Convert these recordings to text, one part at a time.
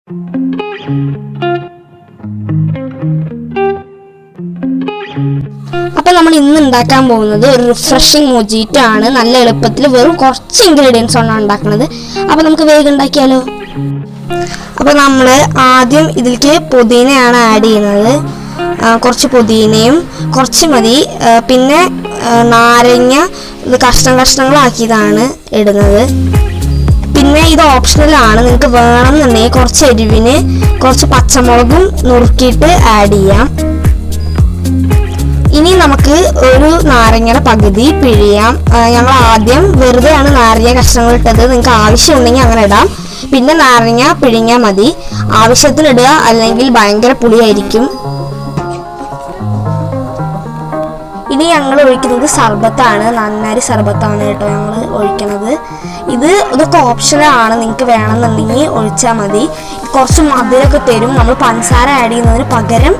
അപ്പോൾ നമ്മൾ ഇന്ന് ഉണ്ടാക്കാൻ പോകുന്നത് ഒരു റിഫ്രഷിംഗ് മൊജിറ്റോ ആണ്. നല്ല എളുപ്പത്തിൽ വെറും കുറച്ച് ഇൻഗ്രീഡിയൻസ് ആണ് ഉണ്ടാക്കുന്നത്. അപ്പോൾ നമുക്ക് വേഗം ഉണ്ടാക്കിയാലോ. അപ്പോൾ നമ്മൾ ആദ്യം ഇതിലേക്ക് പുതിനയാണ് ആഡ് ചെയ്യുന്നത്. കുറച്ച് പുതിനയും കുറച്ച് മതി. പിന്നെ നാരങ്ങ ഇത് കഷ്ണങ്ങളാക്കിയതാണ് ഇടുന്നത്. പിന്നെ ഇത് ഓപ്ഷണലാണ്, നിങ്ങൾക്ക് വേണമെന്നുണ്ടെങ്കിൽ കുറച്ച് എരിവിന് കുറച്ച് പച്ചമുളകും നുറുക്കിയിട്ട് ആഡ് ചെയ്യാം. ഇനി നമുക്ക് ഒരു നാരങ്ങയുടെ പകുതി പിഴിയാം. ഞങ്ങൾ ആദ്യം വെറുതെയാണ് നാരങ്ങ കഷ്ണങ്ങൾ ഇട്ടത്. നിങ്ങൾക്ക് ആവശ്യമുണ്ടെങ്കിൽ അങ്ങനെ ഇടാം. പിന്നെ നാരങ്ങ പിഴിഞ്ഞാൽ മതി. ആവശ്യത്തിന് ഇടുക, അല്ലെങ്കിൽ ഭയങ്കര പുളിയായിരിക്കും. ഇനി ഞങ്ങൾ ഒഴിക്കുന്നത് സർബത്താണ്, നന്നാരി സർബത്താണ് കേട്ടോ ഞങ്ങൾ ഒഴിക്കുന്നത്. ഇതൊക്കെ ഓപ്ഷനാണ്, നിങ്ങൾക്ക് വേണമെന്നുണ്ടെങ്കിൽ ഒഴിച്ചാൽ മതി. കുറച്ച് മധുരമൊക്കെ തരും. നമ്മൾ പഞ്ചസാര ആഡ് ചെയ്യുന്നതിന് പകരം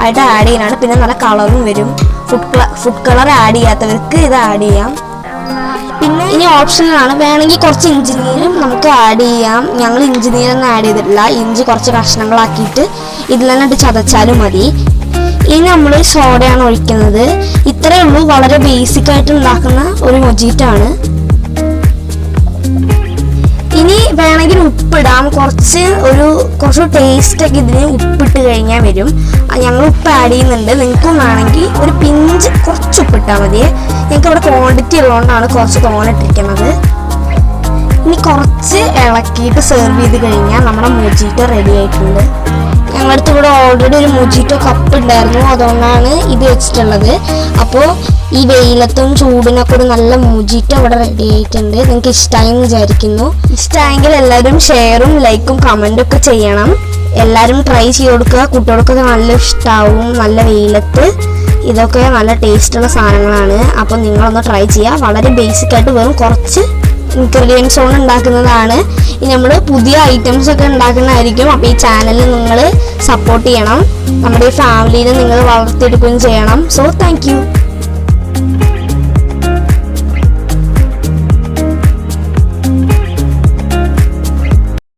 ആയിട്ട് ആഡ് ചെയ്യാനാണ്. പിന്നെ നല്ല കളറും വരും. ഫുഡ് കളർ ആഡ് ചെയ്യാത്തവർക്ക് ഇത് ആഡ് ചെയ്യാം. പിന്നെ ഇനി ഓപ്ഷനാണ്, വേണമെങ്കിൽ കുറച്ച് ഇഞ്ചി നീരും നമുക്ക് ആഡ് ചെയ്യാം. ഞങ്ങൾ ഇഞ്ചി നീരൊന്നും ആഡ് ചെയ്തിട്ടില്ല. ഇഞ്ചി കുറച്ച് കഷ്ണങ്ങളാക്കിയിട്ട് ഇതിൽ തന്നെ ഇട്ട് ചതച്ചാലും മതി. ഇനി നമ്മൾ സോഡയാണ് ഒഴിക്കുന്നത്. ഇത്രയേ ഉള്ളൂ, വളരെ ബേസിക് ആയിട്ട് ഉണ്ടാക്കുന്ന ഒരു മൊജിറ്റോ ആണ്. ഇനി വേണമെങ്കിൽ ഉപ്പിടാം. കുറച്ച് ടേസ്റ്റ് ഒക്കെ ഇതിന് ഉപ്പിട്ട് കഴിഞ്ഞാൽ വരും. ഞങ്ങൾ ഉപ്പ് ആഡ് ചെയ്യുന്നുണ്ട്. നിങ്ങൾക്കും വേണമെങ്കിൽ ഒരു പിഞ്ച് കുറച്ച് ഉപ്പിട്ടാൽ മതിയേ. ഞങ്ങൾക്ക് ഇവിടെ ക്വാണ്ടിറ്റി ഉള്ളതുകൊണ്ടാണ് കുറച്ച് തോന്നിട്ടിരിക്കുന്നത്. ഇനി കുറച്ച് ഇളക്കിയിട്ട് സെർവ് ചെയ്ത് കഴിഞ്ഞാൽ നമ്മുടെ മൊജിറ്റോ റെഡി ആയിട്ടുണ്ട്. ഞങ്ങളുടെ അടുത്ത് ഇവിടെ ഓൾറെഡി ഒരു മൊജിറ്റോ കപ്പ് ഉണ്ടായിരുന്നു, അതുകൊണ്ടാണ് ഇത് വെച്ചിട്ടുള്ളത്. അപ്പോൾ ഈ വെയിലത്തും ചൂടിനൊക്കെ ഒരു നല്ല മൊജിറ്റോ ഇവിടെ റെഡി ആയിട്ടുണ്ട്. നിങ്ങൾക്ക് ഇഷ്ടമായെന്ന് വിചാരിക്കുന്നു. ഇഷ്ടമായെങ്കിൽ എല്ലാവരും ഷെയറും ലൈക്കും കമൻറ്റും ഒക്കെ ചെയ്യണം. എല്ലാവരും ട്രൈ ചെയ്ത് കൊടുക്കുക. കുട്ടികൾക്കൊക്കെ നല്ല ഇഷ്ടമാവും. നല്ല വെയിലത്ത് ഇതൊക്കെ നല്ല ടേസ്റ്റുള്ള സാധനങ്ങളാണ്. അപ്പോൾ നിങ്ങളൊന്ന് ട്രൈ ചെയ്യുക. വളരെ ബേസിക് ആയിട്ട് വെറും കുറച്ച് ഇൻഗ്രീഡിയൻസ് കൊണ്ട് ഉണ്ടാക്കുന്നതാണ്. ഇനി നമ്മൾ പുതിയ ഐറ്റംസ് ഒക്കെ ഉണ്ടാക്കുന്നതായിരിക്കും. അപ്പോൾ ഈ ചാനലിൽ നിങ്ങൾ സപ്പോർട്ട് ചെയ്യണം. നമ്മുടെ ഈ ഫാമിലിയിൽ നിങ്ങൾ വളർത്തിയെടുക്കുകയും ചെയ്യണം. So thank you.